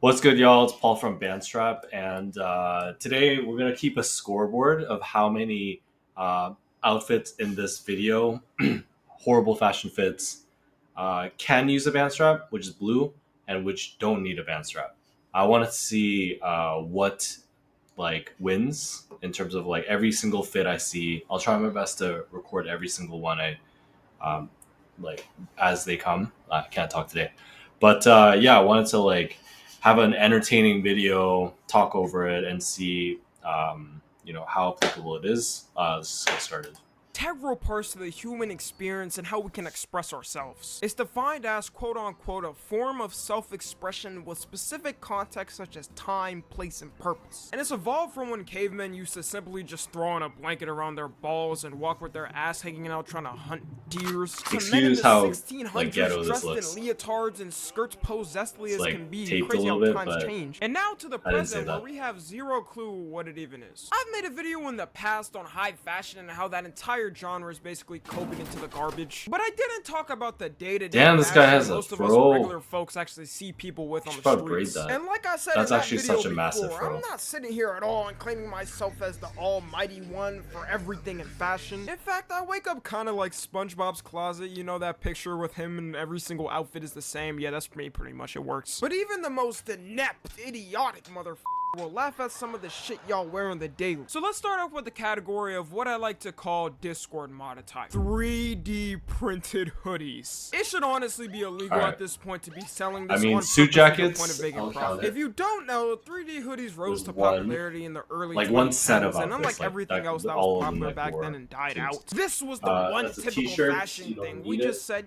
What's good, y'all? It's Paul from BandStrap, and today we're gonna keep a scoreboard of how many outfits in this video, horrible fashion fits, can use a band strap, which is blue, and which don't need a band strap. I want to see what like wins in terms of like every single fit I see. I'll try my best to record every single one I um, like as they come. I can't talk today, but yeah, I wanted to like have an entertaining video, talk over it, and see how applicable it is. Let's get started. Integral parts to the human experience and how we can express ourselves. It's defined as quote-unquote a form of self-expression with specific context such as time, place, and purpose. And it's evolved from when cavemen used to simply just throw on a blanket around their balls and walk with their ass hanging out trying to hunt deers. Excuse how 1600s like ghetto this dressed in looks. leotards and skirts posed zestly It's as like can be. taped a Crazy how little bit, times but change. And now to the I didn't say present where that. we have zero clue what it even is. I've made a video in the past on high fashion and how that entire genre is basically coping into the garbage. But I didn't talk about the day-to-day Damn, this guy fashion has a most of us fro. regular folks actually see people with on Should the probably braid streets. that. And like I said That's in that actually video such a massive before, fro. I'm not sitting here at all and claiming myself as the almighty one for everything in fashion. In fact, I wake up kind of like SpongeBob's closet. You know that picture with him and every single outfit is the same? Yeah, that's me pretty much. It works. But even the most inept, idiotic motherfucker will laugh at some of the shit y'all wear on the daily. So let's start off with the category of what I like to call Discord monotype. 3D printed hoodies. It should honestly be illegal Alright. at this point to be selling I this mean, on suit purpose to the jackets, point of making I'll profit. count it. If you don't know, 3D hoodies rose There's to one- popularity in the early like one set of 2010s, and outfits, unlike like, everything that else that all was of them, popular like, back wore. then and died Jeez. out, this was the one That's a typical t-shirt. fashion You don't thing. need We it. just said,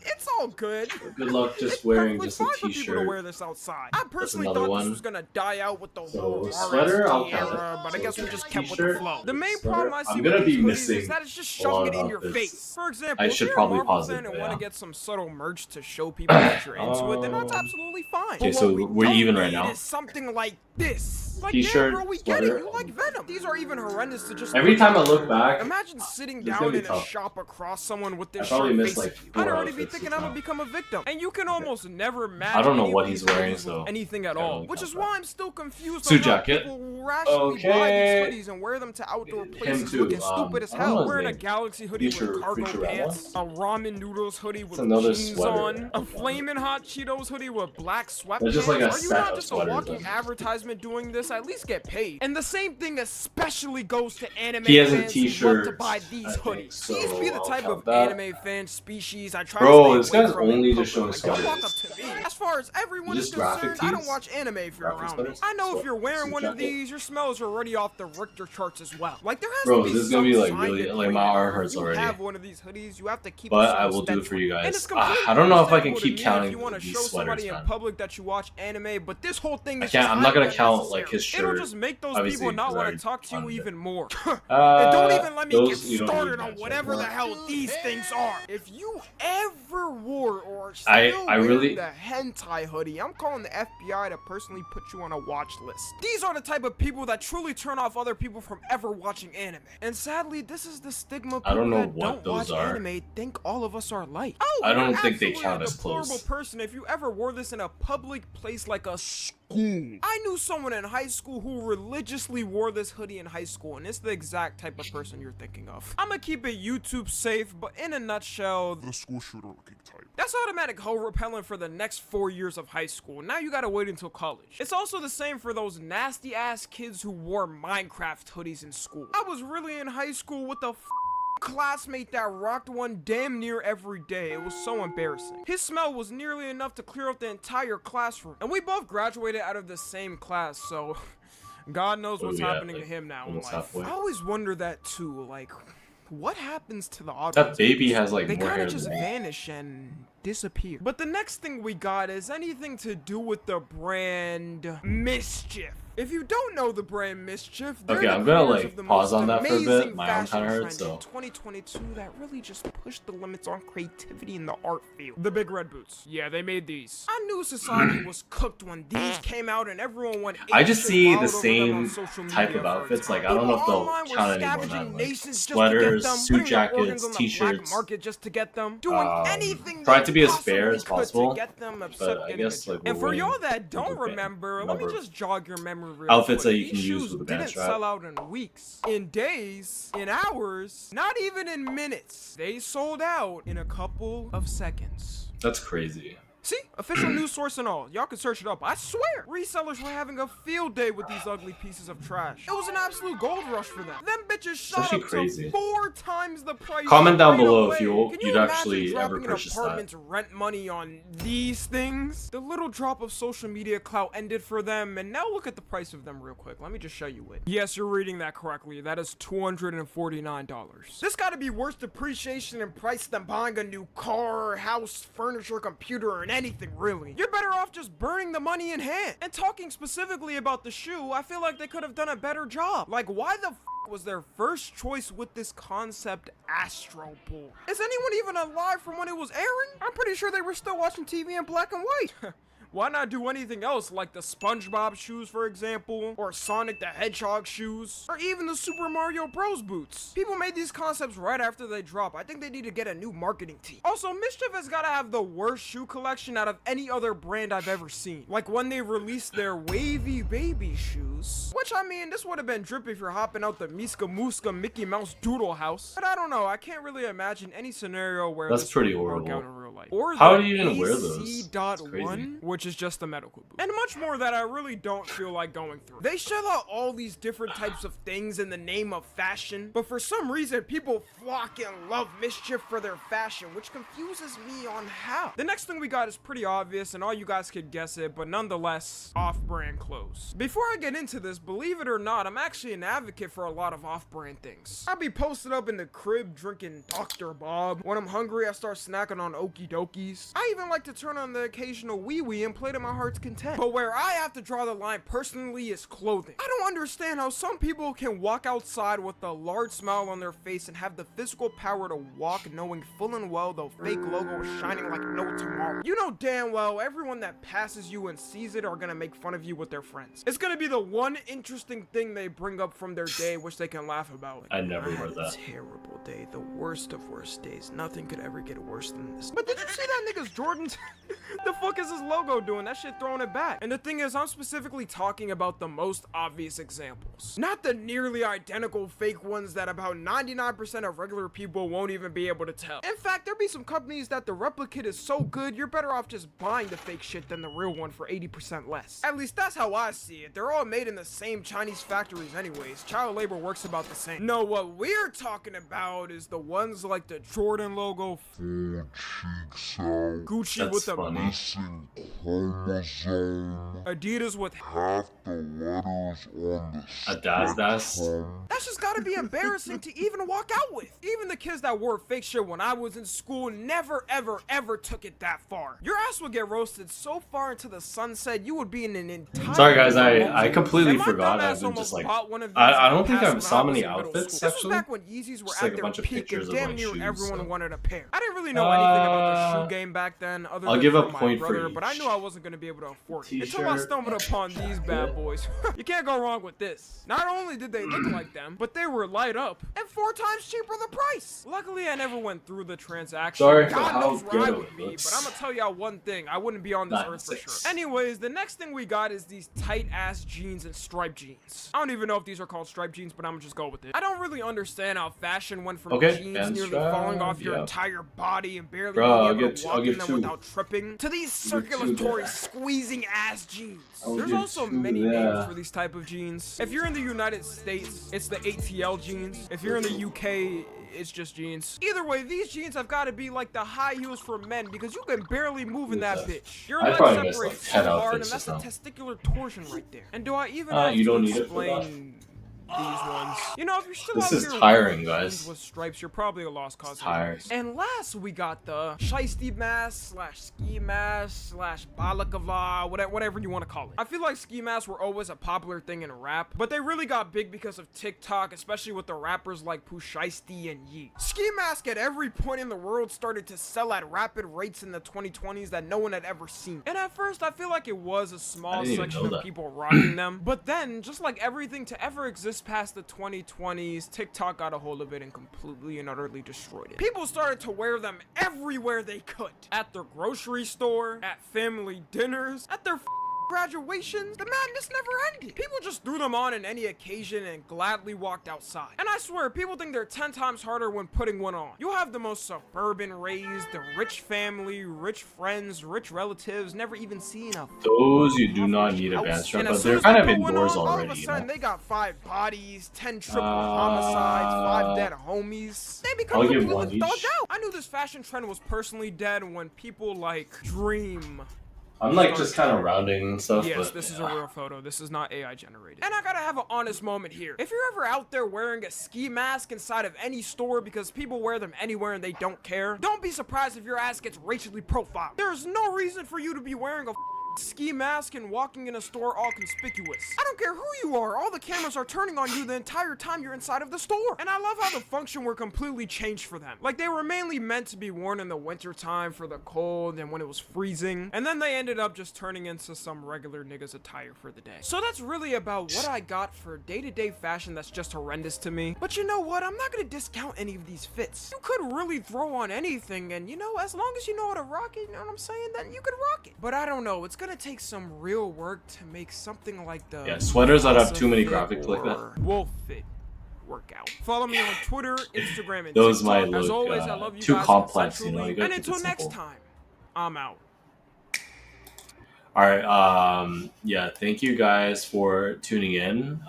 it's all good. Good luck just It's wearing perfectly just a fine for people to t-shirt. wear this outside. I personally another thought one. this was gonna die out with the So, whole a sweater, I'll RST count it. era, but I So guess we it's a just kept with the t-shirt, flow. The main sweater. problem I see I'm with gonna these be hoodies missing is that it's just a lot shoving it of in your outfits. face. For example, I if should you're a probably Marvel pause it, fan and but want to yeah. get some subtle merch to show people that you're into it, then that's absolutely fine. Okay, But so what we we're don't even right need now. is something like this. Like, T-shirt, yeah, bro, we get it. sweater. You like Venom. These are even horrendous to just Every look time at. I look back, Imagine sitting it's gonna down be in a tough. shop across someone with I this probably shirt missed facing like you. 4 I'd already be outfits thinking this I'm gonna time. become a victim. And you can almost never match I don't know any what of he's these wearing, hoodies so with anything at can't all. really Which count is that. why I'm still confused Suit on how jacket. people rationally buy Okay. these hoodies and wear them to outdoor Him places too. looking stupid as I don't know hell. his Wearing a name. Galaxy hoodie Future- with cargo Future pants, a ramen noodles hoodie with another jeans sweater. on, a flaming hot Cheetos hoodie with black sweatpants. That's just like a Are you set not of just a sweaters, walking then. advertisement doing this? At least get paid. And the same thing especially goes to anime He has a fans who love t-shirt, to buy these I think, hoodies. so These be the I'll type count of that. anime fan species I try Bro, to this stay away guy's from in only public. just showing Like, don't walk up sweaters. to me. As far as everyone is Just graphic concerned, I don't tees? watch anime if you're Graphic around me. sweaters? I know if Sweat- you're wearing suit one of jacket? these, your smells are already off the Richter charts as well. Like, there has Bro, to be this is some gonna be, like, sign really- to like, point my out. arm If hurts you already. have one of these hoodies, you have to keep But a I certain will do it for you stead. And guys. it's completely I don't know if I can understandable to keep me counting if you want to these show somebody sweaters, in man. public that you watch anime, but this whole thing I is can't. just I'm not gonna highly count like unnecessary. his shirt. It'll just make those obviously, people not 'cause I want already to talk to you counted it. even more. And don't even let me get Those you don't need started on that whatever the shit. hell these things are. If you ever wore or still I wearing really- the hentai hoodie, I'm calling the FBI to personally put you on a watch list. These are the type of people that truly turn off other people from ever watching anime. And sadly, this is the stigma people I don't know that what don't those watch are. anime think all of us are like. Oh, I don't you're think they absolutely count a as deplorable close. person if you ever wore this in a public place like a school. I knew someone in high school who religiously wore this hoodie in high school, and it's the exact type of person you're thinking of. I'm gonna keep it YouTube safe, but in a nutshell, The school shooter looking type. that's automatic hoe repellent for the next 4 years of high school. Now you gotta wait until college. It's also the same for those nasty ass kids who wore Minecraft hoodies in school. I was really in high school with a classmate that rocked one damn near every day. It was so embarrassing. His smell was nearly enough to clear out the entire classroom. And we both graduated out of the same class, so God knows What what's are we at, happening like, to him now in almost life. halfway? I always wonder that too, like, what happens to the audience? That baby has like They more kind hair of just than me. vanish and disappear. But the next thing we got is anything to do with the brand Mischief. If you don't know the brand Mischief, they're Okay, the I'm gonna creators of the like pause most on that for a bit. amazing My arm fashion kind of trend hurts, in so 2022 that really just pushed the limits on creativity in the art field. The big red boots. Yeah, they made these. I knew society was cooked when these came out and everyone went I ape just shit see the wild over them on same social type media of for a outfits. time. Like I don't know if People they'll online were count anymore, scavenging man. Like nations just to get sweaters, them, suit putting their organs jackets, on the black t-shirts. market just to get them, doing anything Try they to be as fair possibly as could to possible, get them but except I getting a guess job. like we're And for y'all winning that don't number remember, let me number just jog your memory real outfits quick. that you can These use shoes with the didn't BandStrap. sell out in weeks, in days, in hours, not even in minutes. They sold out in a couple of seconds. That's crazy. See? Official news source and all. Y'all can search it up. I swear! Resellers were having a field day with these ugly pieces of trash. It was an absolute gold rush for them. Them bitches shot actually up crazy. to 4 times the price. Comment down straight below away. if Can you'd imagine actually ever dropping an purchase that. apartment's rent money on these things? The little drop of social media clout ended for them, and now look at the price of them real quick. Let me just show you it. Yes, you're reading that correctly. That is $249. This gotta be worse depreciation in price than buying a new car, house, furniture, computer, and anything really. You're better off just burning the money in hand. And talking specifically about the shoe, I feel like they could have done a better job. Like, why the was their first choice with this concept Astro Bull? Is anyone even alive from when it was airing? I'm pretty sure they were still watching TV in black and white. Why not do anything else like the SpongeBob shoes, for example, or Sonic the Hedgehog shoes, or even the Super Mario Bros boots? People made these concepts right after they drop. I think they need to get a new marketing team. Also, Mischief has gotta have the worst shoe collection out of any other brand I've ever seen. Like when they released their wavy baby shoes, which I mean, this would have been drippy if you're hopping out the Miska Muska Mickey Mouse Doodle House. But I don't know, I can't really imagine any scenario where that's this pretty would work horrible. out in real life. Or how the do you even wear those? AC.1, which is just a medical boot. And much more that I really don't feel like going through. They shell out all these different types of things in the name of fashion, but for some reason people flock and love Mischief for their fashion, which confuses me on how. The next thing we got is pretty obvious and all you guys could guess it, but nonetheless, off-brand clothes. Before I get into this, believe it or not, I'm actually an advocate for a lot of off-brand things. I'll be posted up in the crib drinking Dr. Bob. When I'm hungry, I start snacking on Okie Dokies. I even like to turn on the occasional wee-wee and play to my heart's content. But where I have to draw the line personally is clothing. I don't understand how some people can walk outside with a large smile on their face and have the physical power to walk knowing full and well the fake logo is shining like no tomorrow. You know damn well everyone that passes you and sees it are gonna make fun of you with their friends. It's gonna be the one interesting thing they bring up from their day which they can laugh about. I never heard that. Terrible day, the worst of worst days. Nothing could ever get worse than this. But did you see that nigga's Jordans? The fuck is his logo doing? That shit throwing it back. And the thing is, I'm specifically talking about the most obvious examples. Not the nearly identical fake ones that about 99% of regular people won't even be able to tell. In fact, there be some companies that the replicate is so good, you're better off just buying the fake shit than the real one for 80% less. At least that's how I see it. They're all made in the same Chinese factories anyways. Child labor works about the same. No, what we're talking about is the ones like the Jordan logo, Gucci That's with the funny. missing chromosome. Adidas with Half the letters on the Adidas. That's just gotta be embarrassing to even walk out with. Even the kids that wore fake shit when I was in school never ever took it that far. Your ass would get roasted so far into the sunset you would be in an entire... Sorry guys, I completely And my forgot. dumbass I've been almost just like bought one of these I in don't think the I past saw when many I was in middle outfits school. This was actually. back when Yeezys were Just at like a their bunch of peak and pictures of damn like near shoes, everyone so. wanted a pair. I didn't really know anything about the shoe game back then other I'll than give a from my point for brother, but I each knew I wasn't gonna be able to afford it. Until I t-shirt, stumbled upon these bad boys. You can't go wrong with this. Not only did they look like them, but they were light up and 4 times cheaper the price. Luckily, I never went through the transaction. Sorry for God how knows where I good would it be, looks. but I'm gonna tell y'all one thing. I wouldn't be on this earth for 96. sure. Anyways, the next thing we got is these tight-ass jeans and striped jeans. I don't even know if these are called striped jeans, but I'm gonna just go with it. I don't really understand how fashion went from Okay, jeans nearly BandStrap, falling off your yeah. entire body and barely Bro, being able to walk I'll in give them 2. without tripping to these circulatory squeezing ass jeans. I'll There's give also 2 many to names that. for these type of jeans. If you're in the United States, it's the ATL jeans. If you're in the UK, it's just jeans. Either way, these jeans have got to be like the high heels for men because you can barely move in that bitch. Your I legs probably missed, separate like, so 10 hard, and outfits that's a just testicular torsion right there. And do I even have you to don't need it for that. explain these ones. You know, if you're still This out is here tiring, wearing guys. jeans with stripes, you're probably a lost cause. Tired. And last, we got the shiesty mask / ski mask / balaclava, whatever you want to call it. I feel like ski masks were always a popular thing in rap, but they really got big because of TikTok, especially with the rappers like Pooh Shiesty and Yeet. Ski mask at every point in the world started to sell at rapid rates in the 2020s that no one had ever seen. And at first, I feel like it was a small section of people rocking them, but then, just like everything to ever exist past the 2020s, TikTok got a hold of it and completely and utterly destroyed it. People started to wear them everywhere they could. At their grocery store, at family dinners, at their graduations. The madness never ended. People just threw them on in any occasion and gladly walked outside. And I swear, people think they're 10 times harder when putting one on. You'll have the most suburban raised, the rich family, rich friends, rich relatives, never even seen a Those you do not need a BandStrap, but they're kind of indoors already. All of a sudden, they got 5 bodies, 10 triple homicides, 5 dead homies. They become completely thugged out. I knew this fashion trend was personally dead when people like Dream. I'm like just kind of rounding stuff. Yes, but, this is a real photo. This is not AI generated. And I gotta have an honest moment here. If you're ever out there wearing a ski mask inside of any store because people wear them anywhere and they don't care, don't be surprised if your ass gets racially profiled. There's no reason for you to be wearing a ski mask and walking in a store all conspicuous. I don't care who you are, all the cameras are turning on you the entire time you're inside of the store. And I love how the function were completely changed for them. Like, they were mainly meant to be worn in the winter time for the cold and when it was freezing, and then they ended up just turning into some regular niggas attire for the day. So that's really about what I got for day-to-day fashion that's just horrendous to me. But you know what, I'm not gonna discount any of these fits. You could really throw on anything, and you know, as long as you know how to rock it, you know what I'm saying, then you could rock it. But I don't know, it's gonna take some real work to make something like the sweaters that have too many graphics like that. Wolf fit workout. Follow me on Twitter, Instagram, and Those TikTok. might look As always, I love you too guys complex, you know. You and until next time, I'm out. All right. Yeah. Thank you guys for tuning in.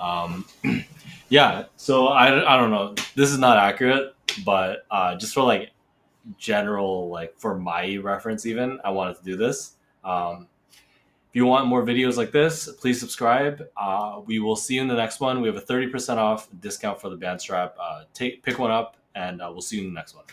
Yeah. So I don't know. This is not accurate, but just for like general, like for my reference, even I wanted to do this. If you want more videos like this, please subscribe. We will see you in the next one. We have a 30% off discount for the BandStrap. Pick one up, and we'll see you in the next one.